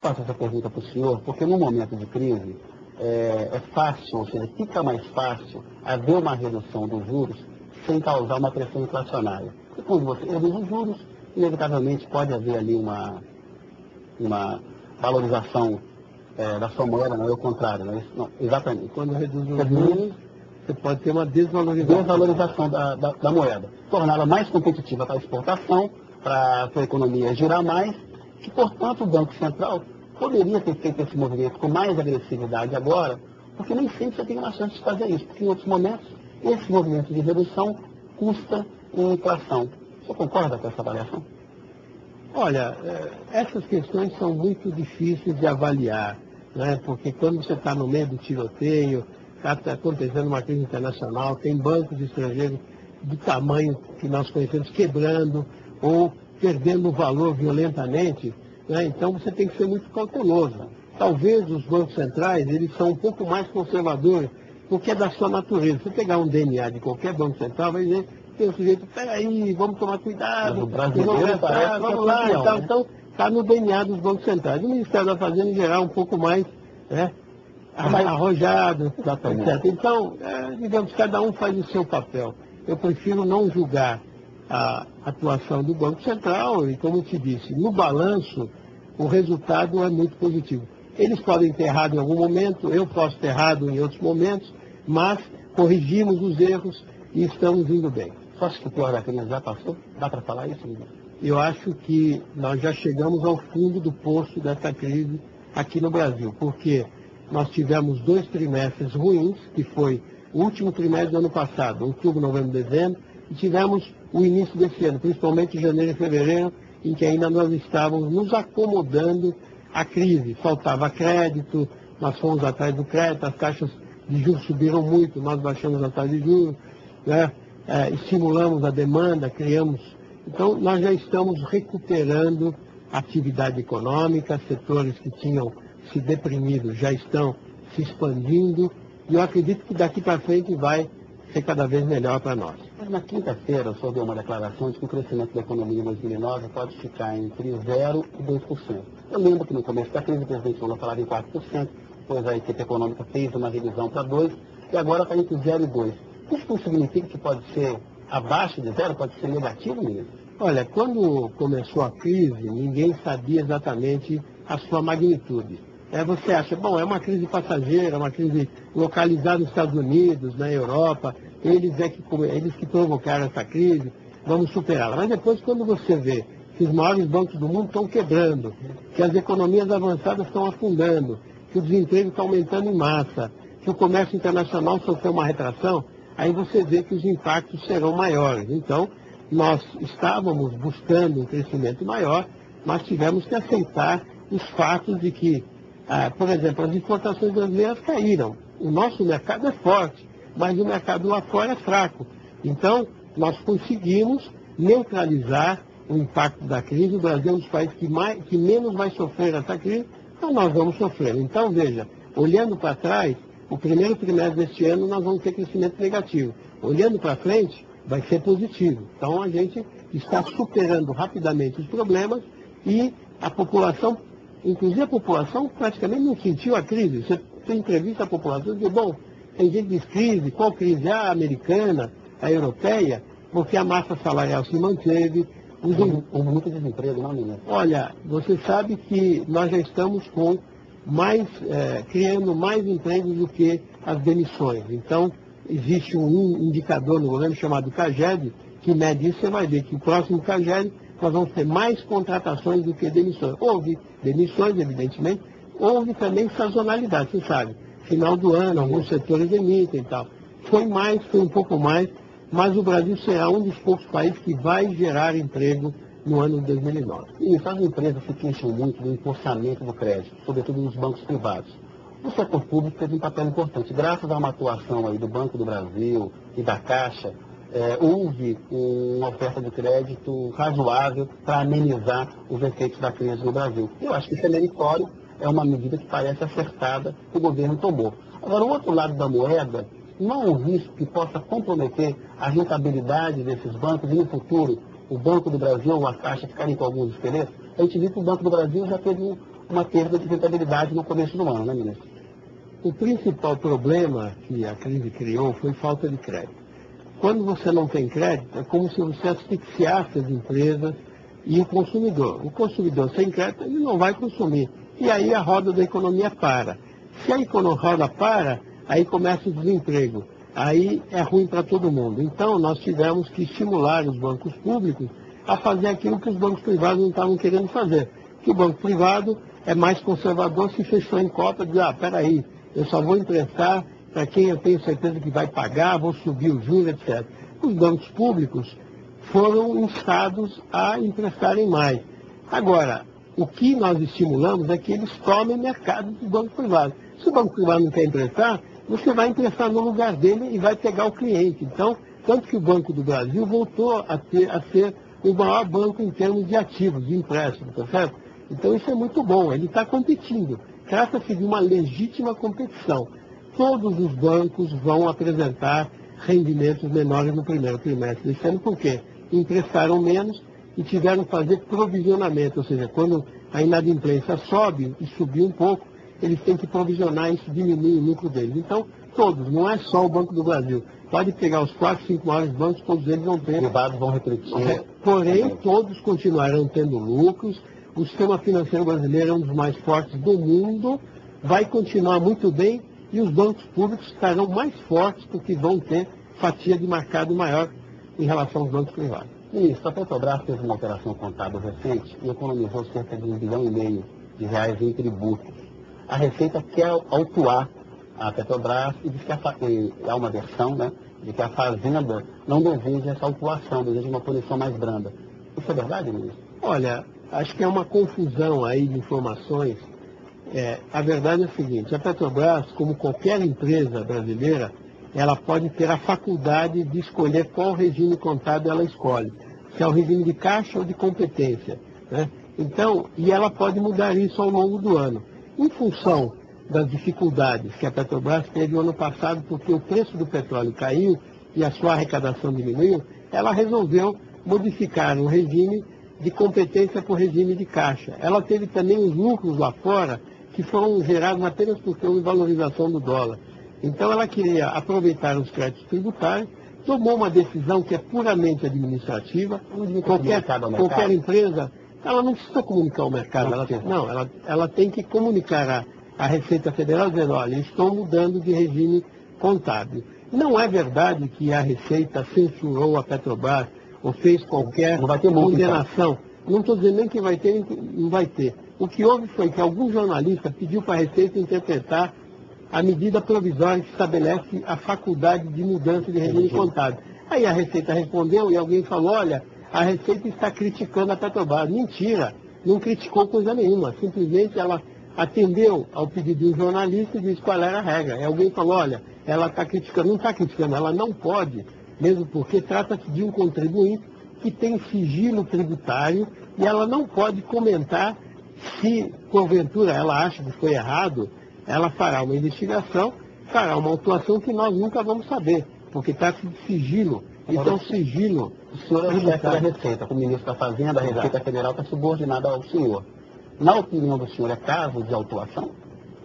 faço essa pergunta para o senhor, porque no momento de crise é fácil, ou seja, fica mais fácil haver uma redução dos juros sem causar uma pressão inflacionária. E quando você reduz os juros, inevitavelmente pode haver ali uma valorização da sua moeda, não é o contrário, não é isso? Não, exatamente. Quando reduz os juros, você pode ter uma desvalorização da moeda, torná-la mais competitiva para a exportação, para a sua economia girar mais, e, portanto, o Banco Central poderia ter feito esse movimento com mais agressividade agora, porque nem sempre você tem uma chance de fazer isso, porque em outros momentos, esse movimento de redução custa em inflação. Você concorda com essa avaliação? Olha, essas questões são muito difíceis de avaliar, né? Porque quando você está no meio do tiroteio, está acontecendo uma crise internacional, tem bancos estrangeiros do tamanho que nós conhecemos quebrando ou perdendo o valor violentamente, né? Então você tem que ser muito cauteloso. Talvez os bancos centrais, eles são um pouco mais conservadores, porque é da sua natureza. Se pegar um DNA de qualquer banco central, vai dizer, tem o sujeito, peraí, vamos tomar cuidado, vamos lá, e tal. Então, está no DNA dos bancos centrais. O Ministério da Fazenda, em geral, um pouco mais arrojado, etc. Então, digamos, cada um faz o seu papel. Eu prefiro não julgar a atuação do Banco Central e, como eu te disse, no balanço, o resultado é muito positivo. Eles podem ter errado em algum momento, eu posso ter errado em outros momentos, mas corrigimos os erros e estamos indo bem. Você acha que o pior da crise já passou? Dá para falar isso? Eu acho que nós já chegamos ao fundo do poço dessa crise aqui no Brasil, porque nós tivemos 2 trimestres ruins, que foi o último trimestre do ano passado, outubro, novembro, dezembro, e tivemos o início desse ano, principalmente janeiro e fevereiro, em que ainda nós estávamos nos acomodando à crise. Faltava crédito, nós fomos atrás do crédito, as taxas de juros subiram muito, nós baixamos a taxa de juros, né? Estimulamos a demanda, criamos. Então, nós já estamos recuperando a atividade econômica, setores que tinham se deprimido já estão se expandindo, e eu acredito que daqui para frente vai ser cada vez melhor para nós. Mas na quinta-feira, o senhor deu uma declaração de que o crescimento da economia em 2009 pode ficar entre 0% e 2%. Eu lembro que no começo da crise o presidente Lula falava em 4%, depois a equipe econômica fez uma revisão para 2%, e agora está entre 0% e 2%. Isso não significa que pode ser abaixo de 0%, pode ser negativo mesmo? Olha, quando começou a crise, ninguém sabia exatamente a sua magnitude. Você acha, bom, é uma crise passageira, uma crise localizada nos Estados Unidos, na Europa, eles que provocaram essa crise, vamos superá-la. Mas depois, quando você vê que os maiores bancos do mundo estão quebrando, que as economias avançadas estão afundando, que o desemprego está aumentando em massa, que o comércio internacional sofreu uma retração, aí você vê que os impactos serão maiores. Então, nós estávamos buscando um crescimento maior, mas tivemos que aceitar os fatos de que, por exemplo, as exportações brasileiras caíram. O nosso mercado é forte, mas o mercado lá fora é fraco. Então, nós conseguimos neutralizar o impacto da crise. O Brasil é um dos países que menos vai sofrer essa crise, então nós vamos sofrer. Então, veja, olhando para trás, o primeiro trimestre deste ano nós vamos ter crescimento negativo. Olhando para frente, vai ser positivo. Então, a gente está superando rapidamente os problemas e a população, inclusive a população, praticamente não sentiu a crise. Você entrevista a população e diz, bom, tem gente que diz crise, qual crise? A americana, a europeia, porque a massa salarial se manteve. Houve muito desemprego, não, menina? Olha, você sabe que nós já estamos com criando mais empregos do que as demissões. Então, existe um indicador no governo chamado CAGED, que mede isso. Você vai ver que o próximo CAGED nós vamos ter mais contratações do que demissões. Houve demissões, evidentemente, houve também sazonalidade, você sabe. Final do ano, alguns setores emitem e tal. Foi um pouco mais, mas o Brasil será um dos poucos países que vai gerar emprego no ano de 2009. E as empresas se queixam muito do empossamento do crédito, sobretudo nos bancos privados. O setor público teve um papel importante. Graças a uma atuação aí do Banco do Brasil e da Caixa, houve uma oferta de crédito razoável para amenizar os efeitos da crise no Brasil. Eu acho que isso é meritório, é uma medida que parece acertada que o governo tomou. Agora, o outro lado da moeda, não há um risco que possa comprometer a rentabilidade desses bancos e, no futuro, o Banco do Brasil ou a Caixa ficarem com alguns esqueletos? A gente viu que o Banco do Brasil já teve uma perda de rentabilidade no começo do ano, né, ministro? O principal problema que a crise criou foi falta de crédito. Quando você não tem crédito, é como se você asfixiasse as empresas e o consumidor. O consumidor sem crédito, ele não vai consumir. E aí a roda da economia para. Se a roda para, aí começa o desemprego. Aí é ruim para todo mundo. Então nós tivemos que estimular os bancos públicos a fazer aquilo que os bancos privados não estavam querendo fazer. Que o banco privado é mais conservador, se fechou em cota, diz, peraí, eu só vou emprestar para quem eu tenho certeza que vai pagar, vou subir o juros, etc. Os bancos públicos foram instados a emprestarem mais. Agora, o que nós estimulamos é que eles tomem mercado dos bancos privados. Se o banco privado não quer emprestar, você vai emprestar no lugar dele e vai pegar o cliente. Então, tanto que o Banco do Brasil voltou a ser o maior banco em termos de ativos, de empréstimos, tá certo? Então isso é muito bom, ele está competindo. Trata-se de uma legítima competição. Todos os bancos vão apresentar rendimentos menores no primeiro trimestre desse ano, porque emprestaram menos e tiveram que fazer provisionamento, ou seja, quando a inadimplência sobe e subiu um pouco, eles têm que provisionar, isso diminui o lucro deles. Então, todos, não é só o Banco do Brasil. Pode pegar os 4, 5 maiores bancos, todos eles vão ter. Privados vão refletir. Porém, todos continuarão tendo lucros. O sistema financeiro brasileiro é um dos mais fortes do mundo, vai continuar muito bem e os bancos públicos estarão mais fortes porque vão ter fatia de mercado maior em relação aos bancos privados. Ministro, a Petrobras fez uma operação contábil recente e economizou cerca de R$ 1,5 bilhão em tributos. A Receita quer autuar a Petrobras e diz que há uma versão, né, de que a Fazenda não deseja essa autuação, deseja uma punição mais branda. Isso é verdade, ministro? Olha, acho que é uma confusão aí de informações. A verdade é a seguinte, a Petrobras, como qualquer empresa brasileira, ela pode ter a faculdade de escolher qual regime contábil ela escolhe, se é o regime de caixa ou de competência, né? Então, e ela pode mudar isso ao longo do ano. Em função das dificuldades que a Petrobras teve no ano passado, porque o preço do petróleo caiu e a sua arrecadação diminuiu, ela resolveu modificar o regime de competência para o regime de caixa. Ela teve também os lucros lá fora que foram gerados apenas por ter uma valorização do dólar. Então ela queria aproveitar os créditos tributários, tomou uma decisão que é puramente administrativa. Qualquer empresa, ela não precisa comunicar ao mercado. Ela tem que comunicar à Receita Federal dizendo, olha, estou mudando de regime contábil. Não é verdade que a Receita censurou a Petrobras ou fez qualquer condenação. Não estou dizendo nem que vai ter, não vai ter. O que houve foi que algum jornalista pediu para a Receita interpretar a medida provisória que estabelece a faculdade de mudança de regime contábil. Aí a Receita respondeu e alguém falou, olha, a Receita está criticando a Petrobras. Mentira, não criticou coisa nenhuma. Simplesmente ela atendeu ao pedido de um jornalista e disse qual era a regra. E alguém falou, olha, ela está criticando. Não está criticando, ela não pode, mesmo porque trata-se de um contribuinte que tem sigilo tributário e ela não pode comentar se, porventura, ela acha que foi errado, ela fará uma investigação, fará uma autuação que nós nunca vamos saber, porque trata-se de sigilo. Então, sigilo... O senhor é o chefe da Receita, como ministro da Fazenda, a Receita Federal está subordinada ao senhor. Na opinião do senhor, é caso de autuação?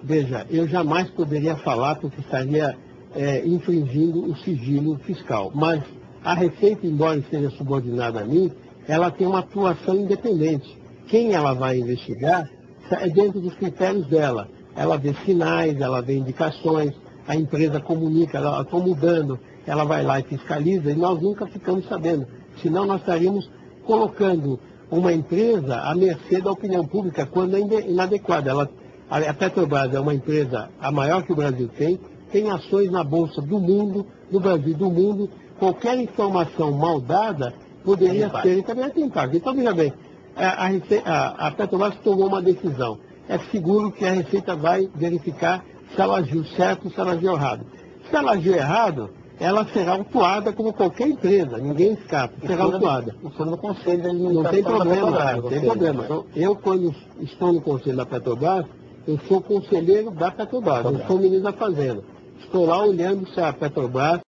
Veja, eu jamais poderia falar porque estaria infringindo o sigilo fiscal. Mas a Receita, embora esteja subordinada a mim, ela tem uma atuação independente. Quem ela vai investigar é dentro dos critérios dela. Ela vê sinais, ela vê indicações, a empresa comunica, ela está mudando, ela vai lá e fiscaliza e nós nunca ficamos sabendo. Senão nós estaríamos colocando uma empresa à mercê da opinião pública quando é inadequada. A Petrobras é uma empresa a maior que o Brasil tem ações na Bolsa do mundo, do Brasil do mundo. Qualquer informação mal dada poderia ser e também tem impacto. Então, veja bem, a Petrobras tomou uma decisão. É seguro que a Receita vai verificar se ela agiu certo ou se ela agiu errado. Se ela agiu errado, ela será autuada como qualquer empresa, ninguém escapa, será autuada. O senhor no conselho da Não tem problema, não tem problema. Eu, quando estou no conselho da Petrobras, eu sou conselheiro da Petrobras, eu sou ministro da Fazenda. Estou lá olhando se a Petrobras